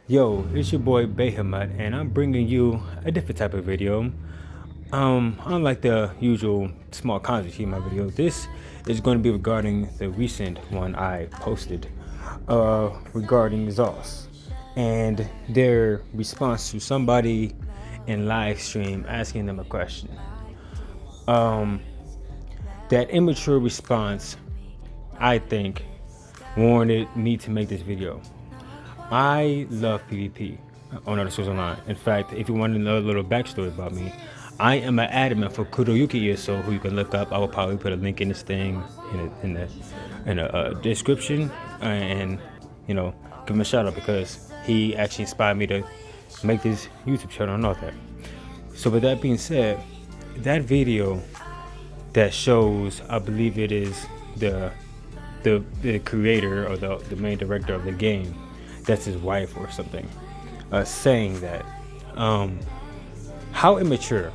Yo, it's your boy Bahamut, and I'm bringing you a different type of video. Unlike the usual small content in my video, this is going to be regarding the recent one I posted, regarding Zos and their response to somebody in live stream asking them a question. That immature response, I think, warranted me to make this video. I love PvP on other shows online. In fact, if you want to know a little backstory about me, I am an admin for Kuroyuki.Eso, who you can look up. I will probably put a link in this thing in the description, and give him a shout out because he actually inspired me to make this YouTube channel and all that. So with that being said, that video that shows, I believe it is the creator or the main director of the game, that's his wife or something, saying that how immature.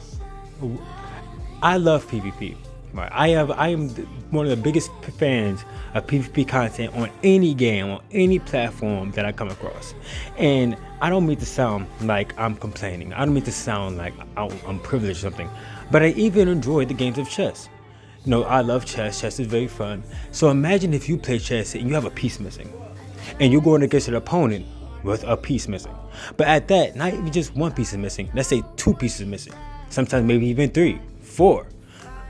I love PvP. Right? I am one of the biggest fans of PvP content on any game, on any platform that I come across. And I don't mean to sound like I'm complaining. I don't mean to sound like I'm privileged or something. But I even enjoy the games of chess. I love chess. Chess is very fun. So imagine if you play chess and you have a piece missing, and you're going against an opponent with a piece missing. But at that, not even just one piece is missing. Let's say two pieces missing. Sometimes maybe even 3, 4.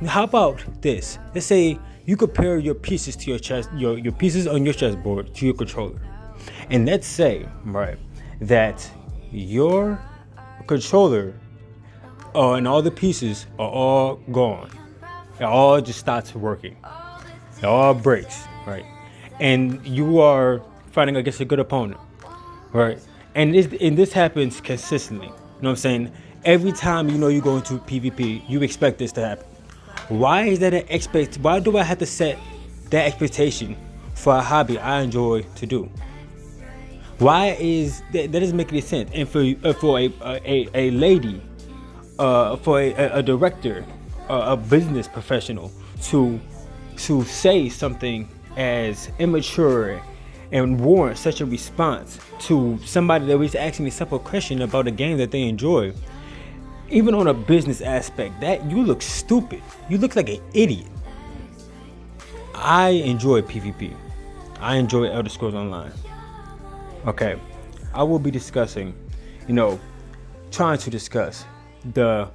How about this? Let's say you compare your pieces to your chess, your pieces on your chessboard to your controller. And let's say, right, that your controller and all the pieces are all gone. It all just stops working. It all breaks, right? And you are fighting against a good opponent, right? And this happens consistently. You know what I'm saying? Every time you go into PvP, you expect this to happen. Why is that why do I have to set that expectation for a hobby I enjoy to do? Why is that doesn't make any sense? And for a lady, for a director, a business professional to say something as immature and warrant such a response to somebody that was asking a simple question about a game that they enjoy, even on a business aspect, that you look stupid. You look like an idiot. I enjoy PvP. I enjoy Elder Scrolls Online. Okay, I will be discussing, trying to discuss the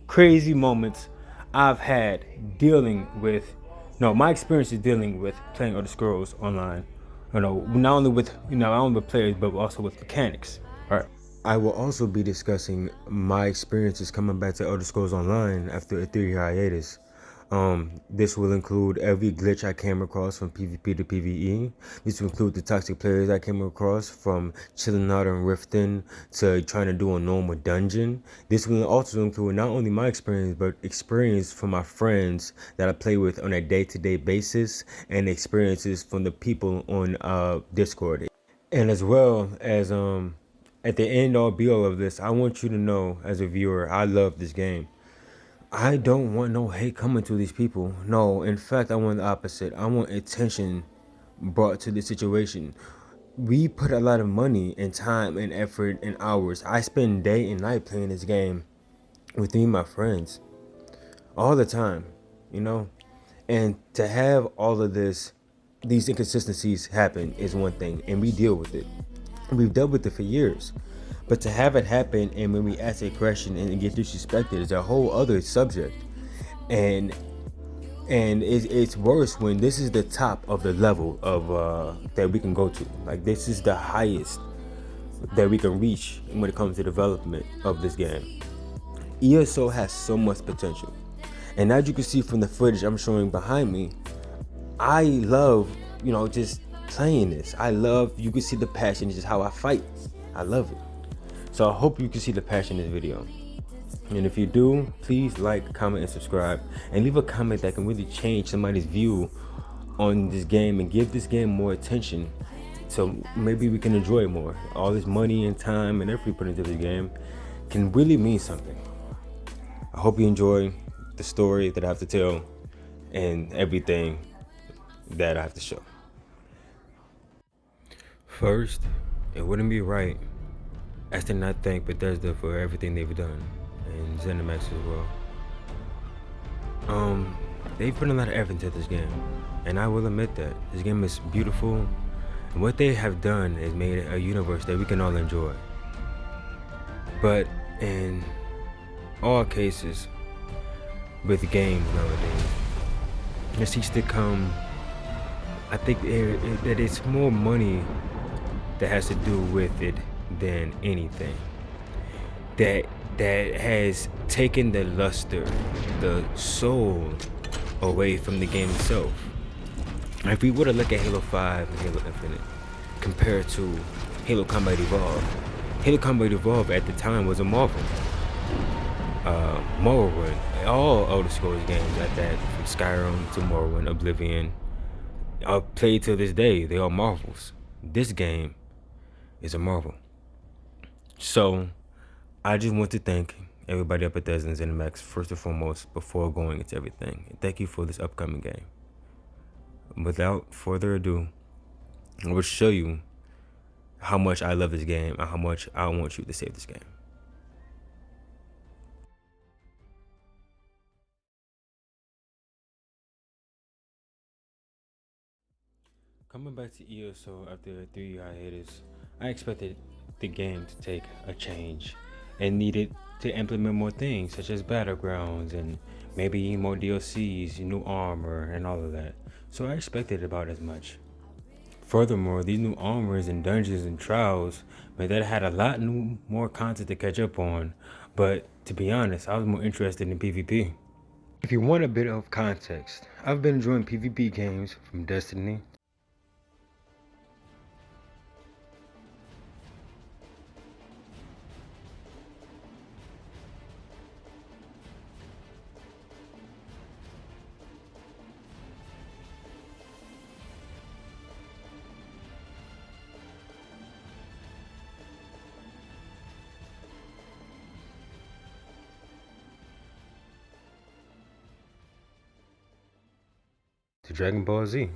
crazy moments I've had dealing with, my experiences dealing with playing Elder Scrolls Online. Not only with players, but also with mechanics. All right. I will also be discussing my experiences coming back to Elder Scrolls Online after a 3-year hiatus. This will include every glitch I came across from PvP to PvE. This will include the toxic players I came across from chilling out and rifting to trying to do a normal dungeon. This will also include not only my experience, but experience from my friends that I play with on a day-to-day basis, and experiences from the people on Discord. And as well as at the end all be all of this, I want you to know as a viewer, I love this game. I don't want no hate coming to these people. No, in fact, I want the opposite. I want attention brought to the situation. We put a lot of money and time and effort and hours. I spend day and night playing this game with me and my friends all the time, And to have all of these inconsistencies happen is one thing, and we deal with it. We've dealt with it for years. But to have it happen, and when we ask a question and get disrespected, is a whole other subject. And it's worse when this is the top of the level of that we can go to. Like, this is the highest that we can reach when it comes to development of this game. ESO has so much potential. And as you can see from the footage I'm showing behind me, I love, just playing this. You can see the passion, just how I fight. I love it. So I hope you can see the passion in this video. And if you do, please like, comment, and subscribe. And leave a comment that can really change somebody's view on this game and give this game more attention. So maybe we can enjoy it more. All this money and time and effort put into this game can really mean something. I hope you enjoy the story that I have to tell and everything that I have to show. First, it wouldn't be right as to not thank Bethesda for everything they've done, and Zenimax as well. They've put a lot of effort into this game, and I will admit that this game is beautiful, and what they have done is made a universe that we can all enjoy. But in all cases with games nowadays, there seems to come, I think that it's more money that has to do with it than anything. That has taken the luster, the soul away from the game itself. If we were to look at Halo 5 and Halo Infinite compared to Halo Combat Evolved, Halo Combat Evolved at the time was a marvel. Morrowind, all Elder Scrolls games at that, from Skyrim to Morrowind, Oblivion, are played to this day. They are marvels. This game is a marvel. So I just want to thank everybody up at Bethesda and Zenimax first and foremost before going into everything. And thank you for this upcoming game. Without further ado, I will show you how much I love this game and how much I want you to save this game. Coming back to Eso after a 3-year hiatus, I expected the game to take a change and needed to implement more things such as battlegrounds and maybe more DLCs, new armor and all of that. So I expected about as much. Furthermore, these new armors and dungeons and trials meant that I had a lot more content to catch up on, but to be honest, I was more interested in PvP. If you want a bit of context, I've been enjoying PvP games from Destiny to Dragon Ball Z.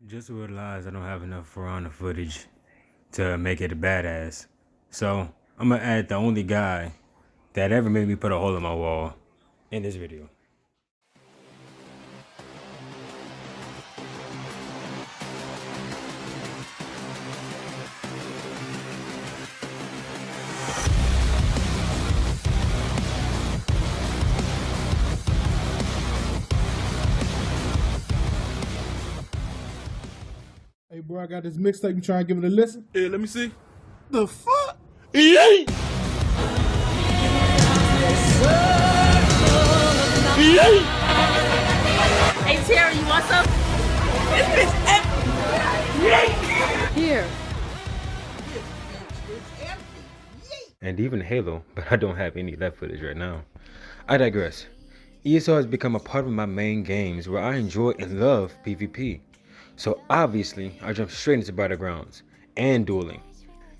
Just realized I don't have enough Piranha footage to make it a badass. So I'm gonna add the only guy that ever made me put a hole in my wall in this video. Hey, bro, I got this mixtape. You trying to give it a listen? Yeah, let me see. The fuck? Yay! Yay! Hey Terry, you want some? This bitch empty! Yay! Here. And even Halo, but I don't have any left footage right now. I digress. ESO has become a part of my main games where I enjoy and love PvP. So obviously, I jump straight into battlegrounds and dueling.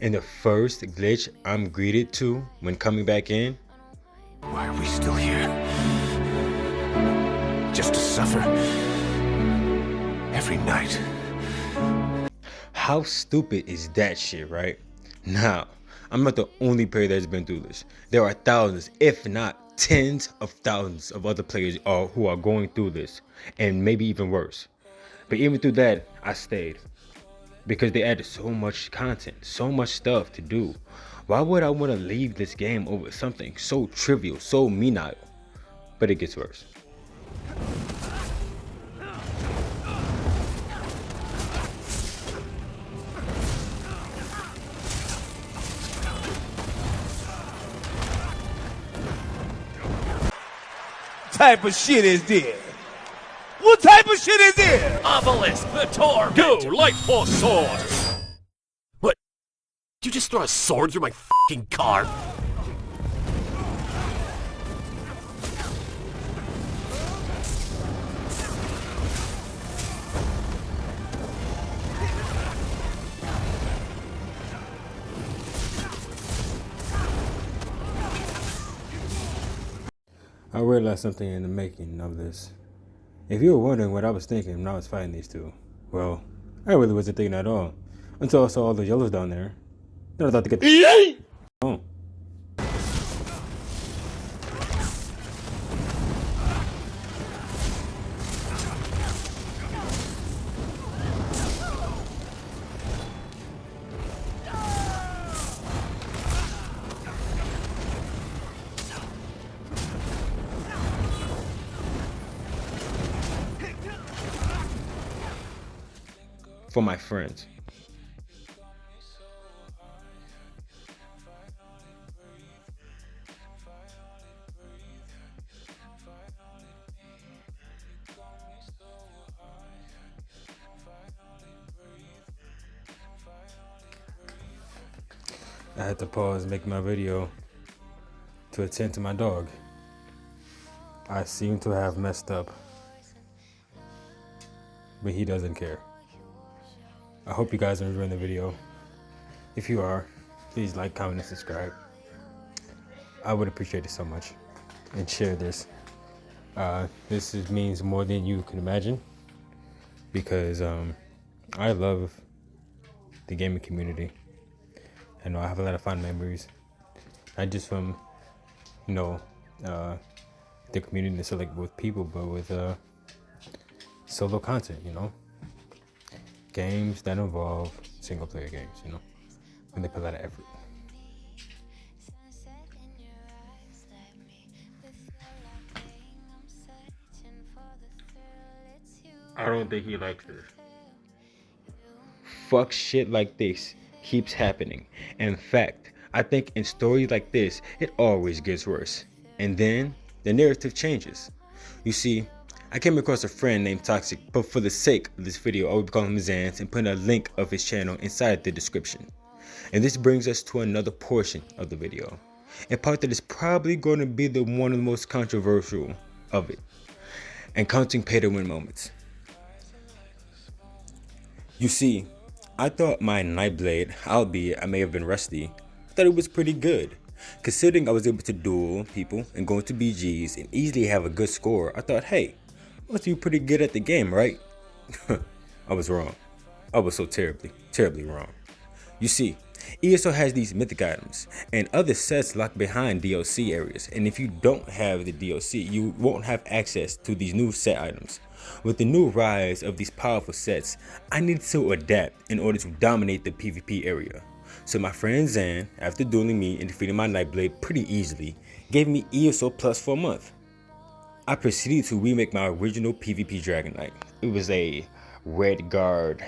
And the first glitch I'm greeted to when coming back in. Why are we still here? Just to suffer? Every night. How stupid is that shit, right? Now, I'm not the only player that's been through this. There are thousands, if not tens of thousands of other players who are going through this, and maybe even worse. But even through that, I stayed. Because they added so much content, so much stuff to do. Why would I want to leave this game over something so trivial, so menial? But it gets worse. Type of shit is this? What type of shit is this? Obelisk, the Tor! Go, light force sword! What? Did you just throw a sword through my fucking car? I realized something in the making of this. If you were wondering what I was thinking when I was fighting these two, well, I really wasn't thinking at all. Until I saw all those yellows down there. Then I thought to get the oh. For my friends. I had to pause making my video to attend to my dog. I seem to have messed up, but he doesn't care. I hope you guys are enjoying the video. If you are, please like, comment, and subscribe. I would appreciate it so much. And share this. Means more than you can imagine. Because I love the gaming community. I know I have a lot of fond memories. Not just from, the community that's like with people, but with solo content, games that involve single player games, when they put a lot of effort. I don't think he likes this. Fuck shit like this keeps happening. In fact, I think in stories like this, it always gets worse. And then the narrative changes. You see, I came across a friend named Toxic, but for the sake of this video, I will be calling him Zans and putting a link of his channel inside the description. And this brings us to another portion of the video. A part that is probably going to be one of the most controversial of it. And counting pay-to-win moments. You see, I thought my Nightblade, albeit I may have been rusty, I thought it was pretty good. Considering I was able to duel people and go into BGs and easily have a good score, I thought, hey, must be pretty good at the game, right? I was wrong. I was so terribly wrong. You see, Eso has these mythic items and other sets locked behind DLC areas, and if you don't have the DLC, you won't have access to these new set items. With the new rise of these powerful sets, I needed to adapt in order to dominate the PvP area. So my friend Zan, after dueling me and defeating my Nightblade pretty easily, gave me Eso Plus for a month. I proceeded to remake my original PvP Dragonknight. It was a red guard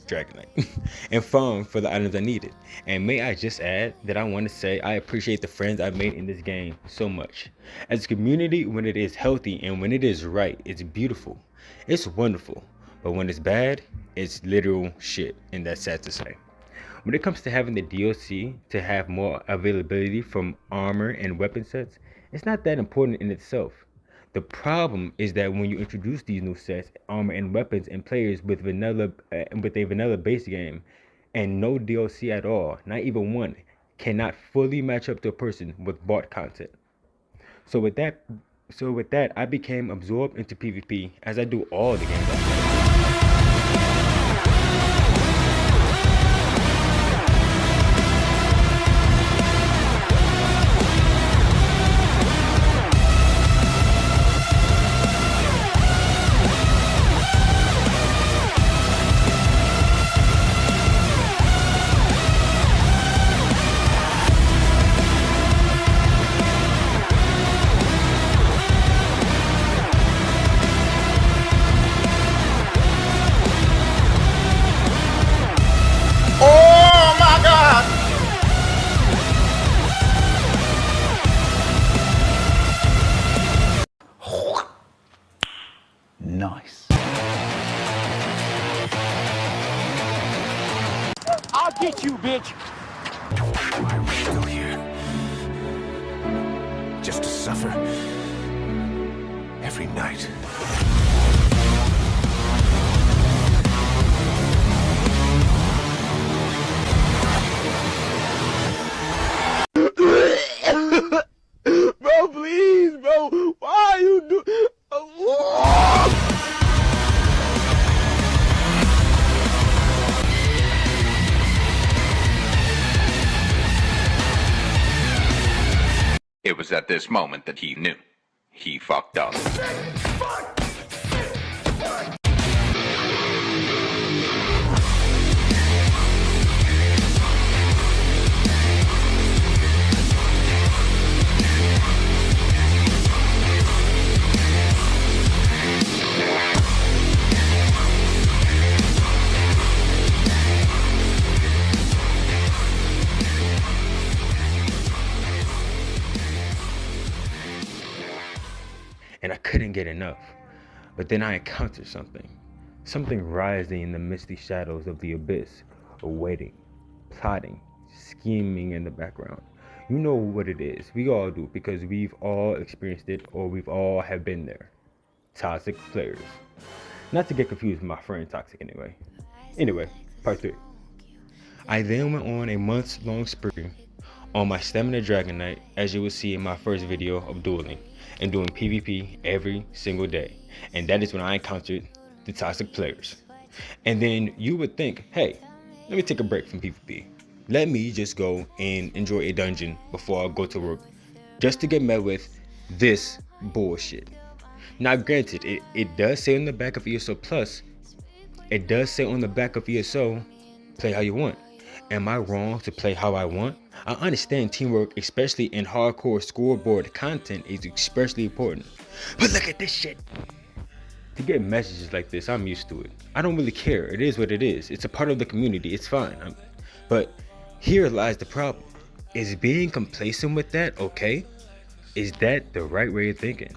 Dragonknight and farm for the items I needed. And may I just add that I want to say I appreciate the friends I've made in this game so much. As a community, when it is healthy and when it is right, it's beautiful. It's wonderful. But when it's bad, it's literal shit, and that's sad to say. When it comes to having the DLC to have more availability from armor and weapon sets, it's not that important in itself. The problem is that when you introduce these new sets, armor and weapons, and players with a vanilla base game and no DLC at all, not even one, cannot fully match up to a person with bought content. So with that, I became absorbed into PvP as I do all the games I play. get you, bitch! Why are we still here? Just to suffer every night. Bro, please, bro. Why are you do? It was at this moment that he knew. He fucked up. And I couldn't get enough. But then I encountered something rising in the misty shadows of the abyss, awaiting, plotting, scheming in the background. You know what it is. We all do, because we've all experienced it, or we've all have been there. Toxic players. Not to get confused with my friend Toxic anyway. Anyway, part 3. I then went on a months-long spree on my Stamina Dragonknight, as you will see in my first video of dueling and doing PvP every single day. And that is when I encountered the toxic players. And then you would think, hey, let me take a break from PvP. Let me just go and enjoy a dungeon before I go to work, just to get met with this bullshit. Now granted, it does say on the back of ESO Plus, it does say on the back of ESO, play how you want. Am I wrong to play how I want? I understand teamwork, especially in hardcore scoreboard content, is especially important. But look at this shit. To get messages like this, I'm used to it. I don't really care. It is what it is. It's a part of the community. It's fine. But here lies the problem. Is being complacent with that okay? Is that the right way of thinking?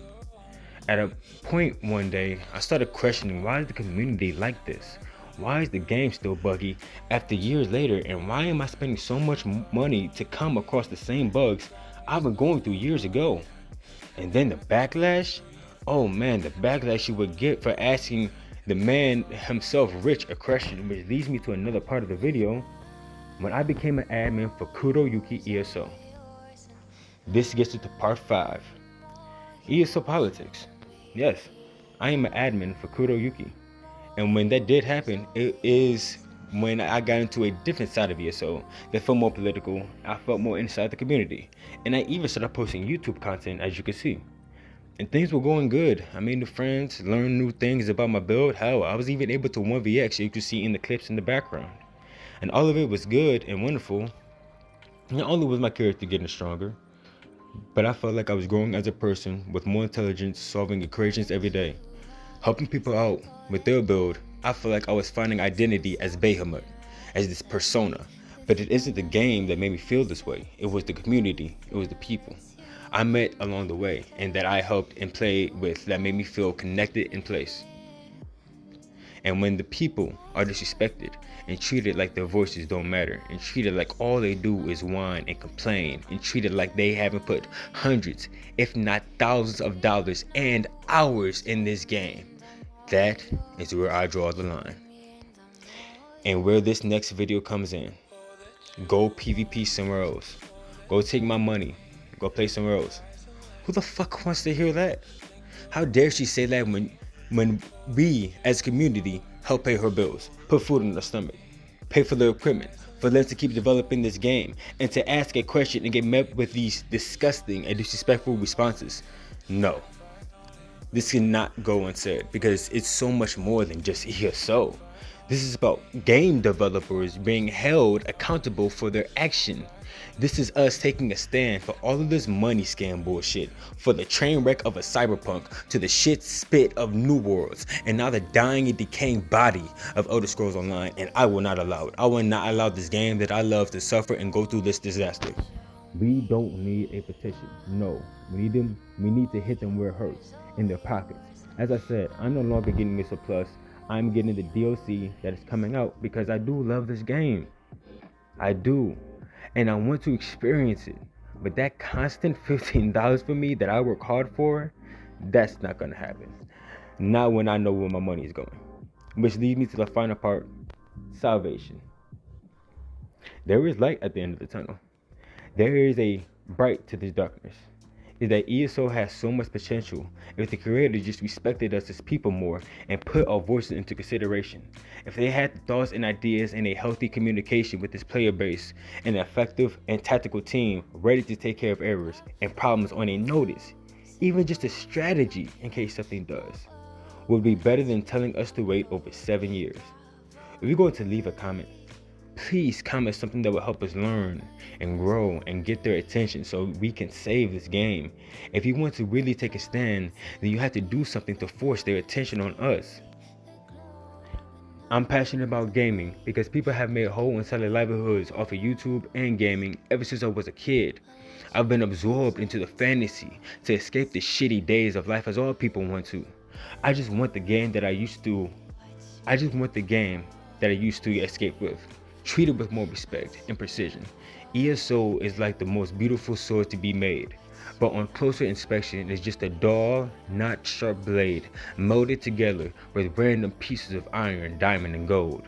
At a point one day, I started questioning, why is the community like this? Why is the game still buggy after years later, and why am I spending so much money to come across the same bugs I've been going through years ago? And then the backlash? Oh man, the backlash you would get for asking the man himself, Rich, a question, which leads me to another part of the video. When I became an admin for Kuroyuki.Eso. This gets into part 5. ESO politics. Yes, I am an admin for Kuroyuki. And when that did happen, it is when I got into a different side of ESO that felt more political. I felt more inside the community. And I even started posting YouTube content, as you can see. And things were going good. I made new friends, learned new things about my build. Hell, I was even able to 1vx, you can see in the clips in the background. And all of it was good and wonderful. Not only was my character getting stronger, but I felt like I was growing as a person with more intelligence, solving equations every day. Helping people out with their build, I feel like I was finding identity as Bahamut, as this persona. But it isn't the game that made me feel this way. It was the community, it was the people I met along the way and that I helped and played with that made me feel connected in place. And when the people are disrespected and treated like their voices don't matter, and treated like all they do is whine and complain, and treated like they haven't put hundreds, if not thousands of dollars and hours in this game, that is where I draw the line. And where this next video comes in. Go PvP somewhere else. Go take my money. Go play somewhere else. Who the fuck wants to hear that? How dare she say that when we as a community help pay her bills, put food in her stomach, pay for the equipment, for them to keep developing this game, and to ask a question and get met with these disgusting and disrespectful responses? No. This cannot go unsaid, because it's so much more than just ESO. This is about game developers being held accountable for their action. This is us taking a stand for all of this money scam bullshit, for the train wreck of a Cyberpunk, to the shit spit of New Worlds, and now the dying and decaying body of Elder Scrolls Online, and I will not allow it. I will not allow this game that I love to suffer and go through this disaster. We don't need a petition. No, we need to hit them where it hurts, in their pockets. As I said, I'm no longer getting Eso Plus. I'm getting the DLC that is coming out because I do love this game. I do. And I want to experience it. But that constant $15 for me that I work hard for, that's not gonna happen. Not when I know where my money is going. Which leads me to the final part, salvation. There is light at the end of the tunnel. There is a bright to this darkness. Is that ESO has so much potential if the creator just respected us as people more and put our voices into consideration. If they had the thoughts and ideas and a healthy communication with this player base, an effective and tactical team ready to take care of errors and problems on a notice, even just a strategy in case something does, would be better than telling us to wait over 7 years. If you're going to leave a comment, please comment something that will help us learn and grow and get their attention so we can save this game. If you want to really take a stand, then you have to do something to force their attention on us. I'm passionate about gaming because people have made whole entire livelihoods off of YouTube and gaming ever since I was a kid. I've been absorbed into the fantasy to escape the shitty days of life as all people want to. I just want the game that I used to escape with. Treated with more respect and precision. ESO is like the most beautiful sword to be made, but on closer inspection it's just a dull, not sharp blade molded together with random pieces of iron, diamond, and gold.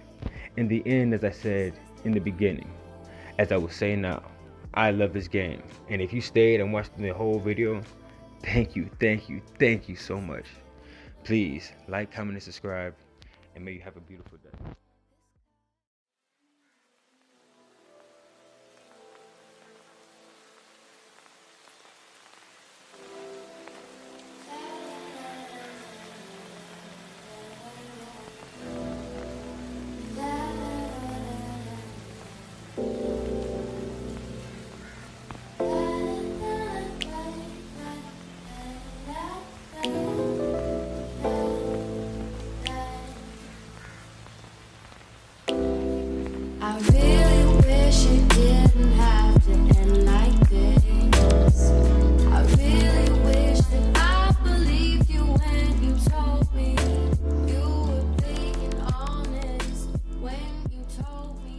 In the end, as I said in the beginning, as I will say now, I love this game, and if you stayed and watched the whole video, thank you so much. Please like, comment, and subscribe, and may you have a beautiful day. I really wish it didn't have to end like this. I really wish that I believed you when you told me you were being honest. When you told me